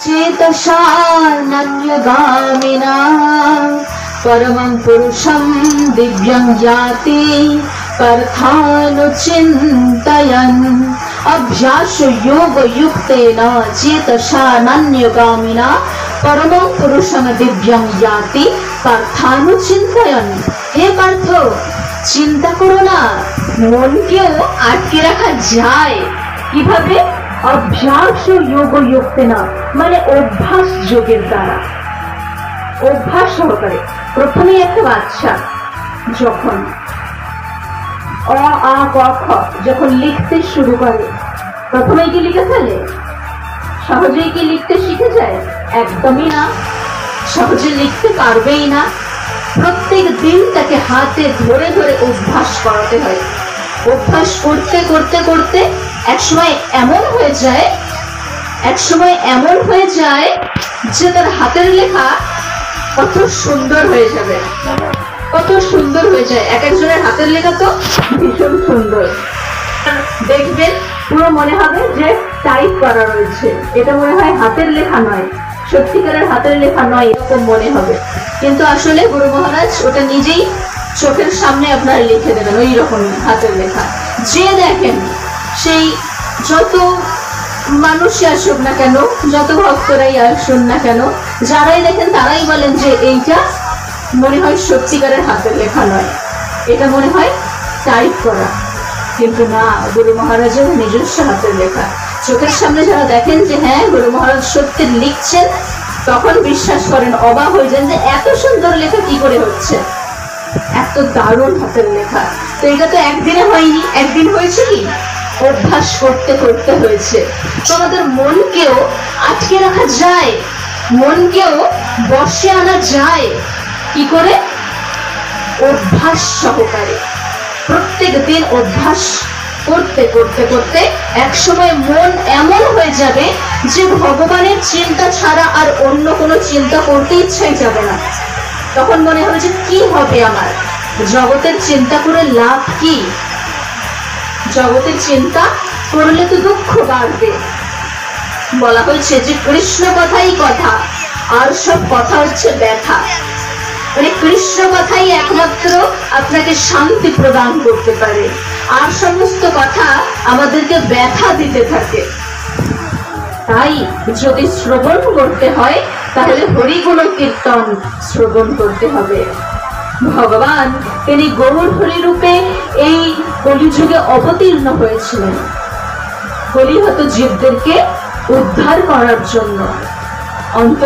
चेतसा नन्यगामिना परमं पुरुषं दिव्यं याति पार्थानुचिन्तयन् अभ्यास योग युक्तेन चेतसा नन्यगामिना परमं पुरुषं दिव्यं याति पार्थानुचिन्तयन्। हे पार्थ, चिंता करो ना, मन केও আটকে রাখা যায় কিভাবে? अभ्यास योग युक्तेन মানে অভ্যাস যোগের দ্বারা, অভ্যাস সহকারে। প্রথমে একটা বাচ্চা যখন অ আ ক খ যখন লিখতে শুরু করে, প্রথমেই কি লিখে ফেলে? সহজেই কি লিখতে শিখে যায়? একদমই না, সহজে লিখতে পারবেই না। প্রত্যেক দিন তাকে হাতে ধরে ধরে অভ্যাস করাতে হয়। অভ্যাস করতে করতে করতে একসময় এমন হয়ে যায় যে তার হাতের লেখা কত সুন্দর হয়ে যাবে, কত সুন্দর হয়ে যায়। এক একজনের হাতের লেখা তো ভীষণ সুন্দর, দেখবেন পুরো মনে হবে যে টাইপ করা রয়েছে, এটা মনে হয় হাতের লেখা নয়, সত্যিকারের হাতের লেখা নয়, এরকম মনে হবে। কিন্তু আসলে গুরু মহারাজ ওটা নিজেই চোখের সামনে আপনার লিখে দেবেন ওই রকম হাতের লেখা। যে দেখেন সেই যত মানুষই আসুক না কেন, যত ভক্তরাই আসুন না কেন, যারাই দেখেন তারাই বলেন যে এইটা মনে হয় সত্যিকারের হাতের লেখা নয়, এটা মনে হয় টাইপ করা। কিন্তু না, গুরু মহারাজের নিজস্ব হাতের লেখা। চোখের সামনে যারা দেখেন যে হ্যাঁ গুরু মহারাজ সত্যি লিখছেন, তখন বিশ্বাস করেন, অবাক হয়ে যান যে এত সুন্দর লেখা কি করে হচ্ছে, এত দারুণ হাতের লেখা। তো এটা তো একদিনে হয়নি, একদিন হয়েছে কি অভ্যাস করতে করতে হয়েছে। তো আমাদের মনকেও আটকে রাখা যায়, মনকেও বশে আনা যায় কি করে? অভ্যাস সহকারে। প্রত্যেক দিন অভ্যাস করতে করতে করতে একসময় মন এমন হয়ে যাবে যে ভগবানের চিন্তা ছাড়া আর অন্য কোনো চিন্তা করতে ইচ্ছাই যাবে না। তখন মনে হবে যে কি হবে আমার, জগতের চিন্তা করে লাভ কি? জগতের চিন্তা করলে তো দুঃখ বাড়বে। বলা হয়েছে যে কৃষ্ণ কথাই কথা, আর সব কথা হচ্ছে ব্যথা। মানে কৃষ্ণ কথাই একমাত্র আপনাকে শান্তি প্রদান করতে পারে, আর সমস্ত কথা আমাদেরকে ব্যথা দিতে থাকে। তাই যদি শ্রবণ করতে হয় তাহলে হরিগুণ কীর্তন শ্রবণ করতে হবে। ভগবান তিনি গৌর হরি রূপে এই কলিযুগে অবতীর্ণ হয়েছিলেন কলিহত জীবদেরকে উদ্ধার করার জন্য। অন্তর